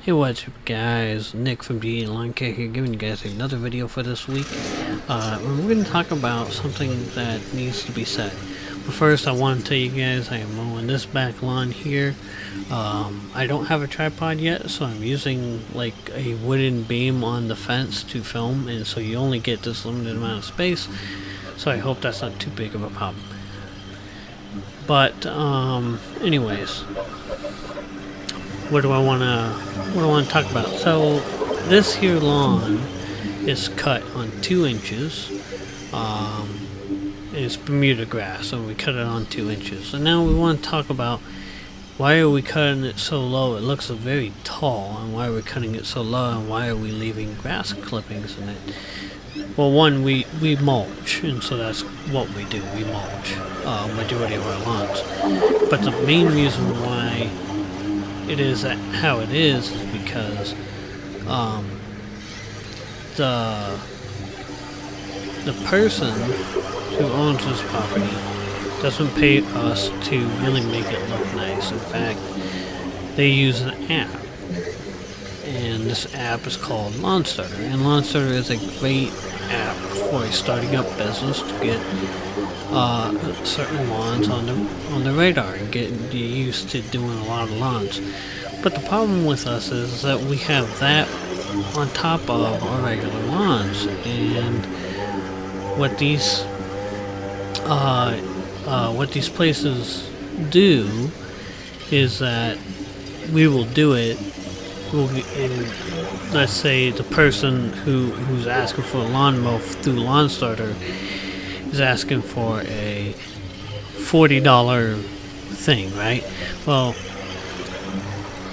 Hey, what's up guys, Nick from LAWNCARE here, giving you guys another video for this week. We're going to talk about something that needs to be said. But first I want to tell you guys I am mowing this back lawn here. I don't have a tripod yet, so I'm using like a wooden beam on the fence to film, and so you only get this limited amount of space. So I hope that's not too big of a problem. But anyways, what do I want to talk about? So this here lawn is cut on 2 inches. It's Bermuda grass, and we cut it on 2 inches. And now we want to talk about why are we cutting it so low? It looks very tall, and why are we cutting it so low, and why are we leaving grass clippings in it? Well, one, we mulch, and so that's what we do. We mulch majority of our lawns. But the main reason why it is how it is because the person who owns this property doesn't pay us to really make it look nice. In fact, they use an app, and this app is called LawnStarter, and LawnStarter is a great app for starting up business to get certain lawns on the radar and get you used to doing a lot of lawns. But the problem with us is that we have that on top of our regular lawns, and what these places do is that we will do it. And let's say the person who's asking for a lawn mow through LawnStarter is asking for a $40 thing, right? Well,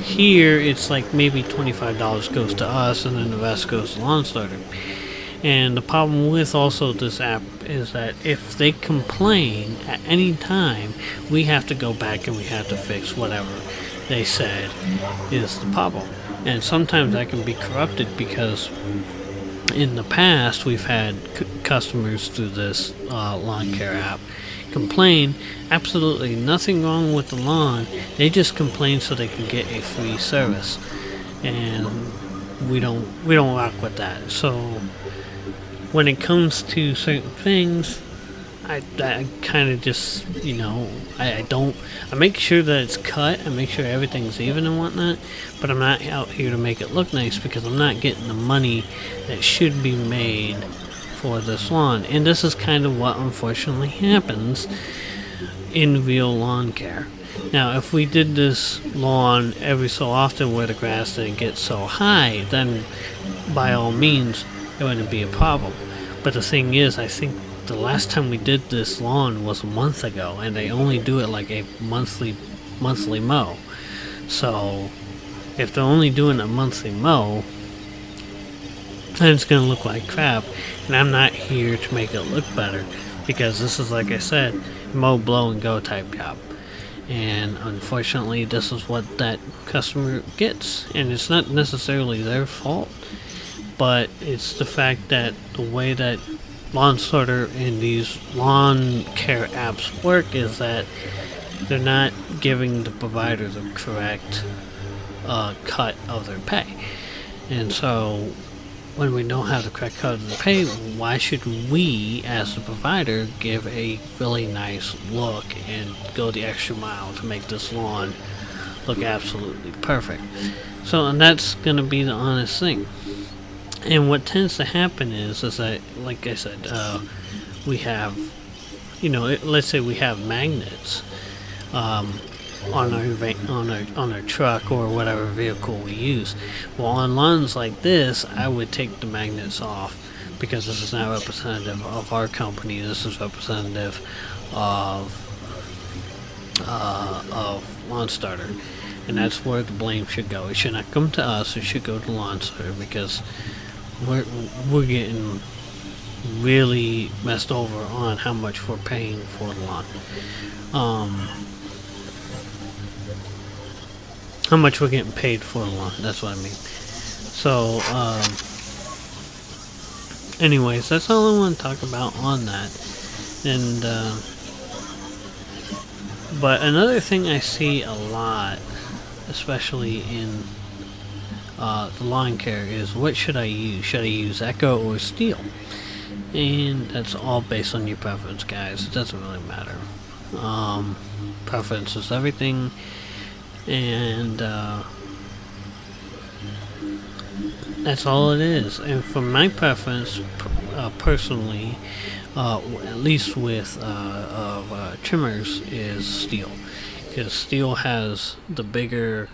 here it's like maybe $25 goes to us, and then the rest goes to LawnStarter. And the problem with also this app is that if they complain at any time, we have to go back and we have to fix whatever they said is the problem. And sometimes that can be corrupted, because in the past we've had customers through this LawnCare app complain absolutely nothing wrong with the lawn. They just complain so they can get a free service, and we don't rock with that. So when it comes to certain things, I kind of just, I make sure that it's cut, I make sure everything's even and whatnot, but I'm not out here to make it look nice, because I'm not getting the money that should be made for this lawn. And this is kind of what unfortunately happens in real lawn care. Now, if we did this lawn every so often where the grass didn't get so high, then by all means it wouldn't be a problem. But the thing is, I think the last time we did this lawn was a month ago, and they only do it like a monthly mow. So if they're only doing a monthly mow, then it's going to look like crap. And I'm not here to make it look better, because this is, like I said, mow, blow, and go type job. And unfortunately, this is what that customer gets. And it's not necessarily their fault, but it's the fact that the way that LawnStarter and these lawn care apps work is that they're not giving the provider the correct cut of their pay. And so when we don't have the correct cut of the pay, why should we as the provider give a really nice look and go the extra mile to make this lawn look absolutely perfect? So, and that's going to be the honest thing. And what tends to happen is that, like I said, we have, let's say we have magnets on our truck or whatever vehicle we use. Well, on lawns like this, I would take the magnets off, because this is not representative of our company. This is representative of LawnStarter, and that's where the blame should go. It should not come to us. It should go to LawnStarter, because we're getting really messed over on how much we're paying for the lawn. How much we're getting paid for the lawn, that's what I mean. So, anyways, that's all I want to talk about on that. And, but another thing I see a lot, especially in the lawn care is what should I use? Should I use Echo or Steel? And that's all based on your preference, guys. It doesn't really matter. Preference is everything, and that's all it is. And for my preference, personally, at least with trimmers, is Steel, because Steel has the bigger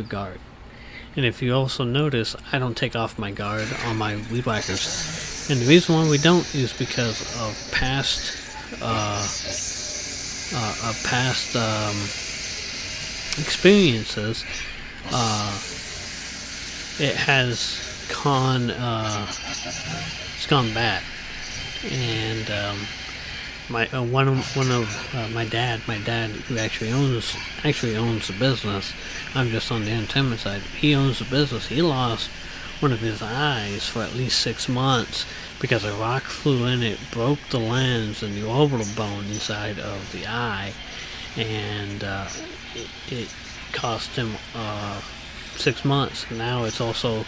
guard. And if you also notice, I don't take off my guard on my weed whackers. And the reason why we don't is because of past experiences. It has gone bad. And my one of my dad who actually owns the business. I'm just on the entertainment side. He owns the business. He lost one of his eyes for at least 6 months because a rock flew in it, broke the lens and the orbital bone inside of the eye, and it cost him 6 months. Now it's also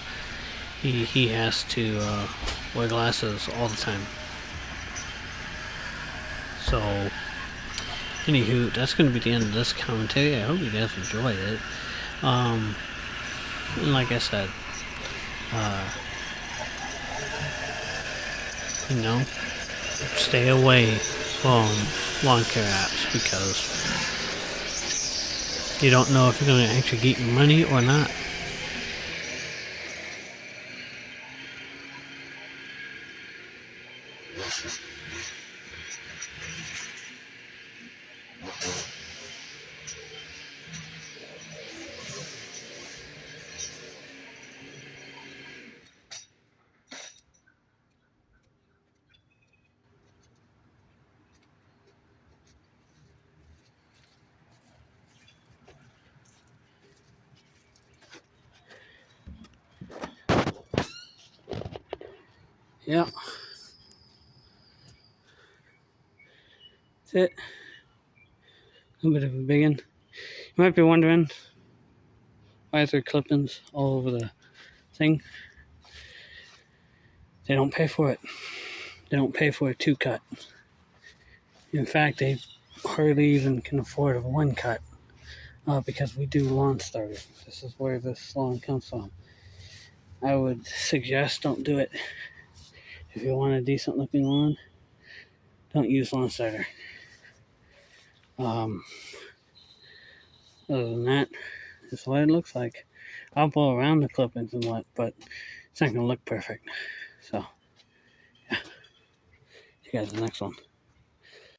he has to wear glasses all the time. So, anywho, that's going to be the end of this commentary. I hope you guys enjoyed it. And like I said, stay away from lawn care apps, because you don't know if you're going to actually get your money or not. Yeah. That's it. A little bit of a big one. You might be wondering, why is there clippings all over the thing? They don't pay for it. They don't pay for a 2-cut. In fact, they hardly even can afford a 1-cut, because we do lawn starter. This is where this lawn comes from. I would suggest don't do it. If you want a decent looking lawn, don't use lawn starter. Other than that, this is what it looks like. I'll blow around the clippings and what, but it's not going to look perfect. So, yeah. See you guys in the next one.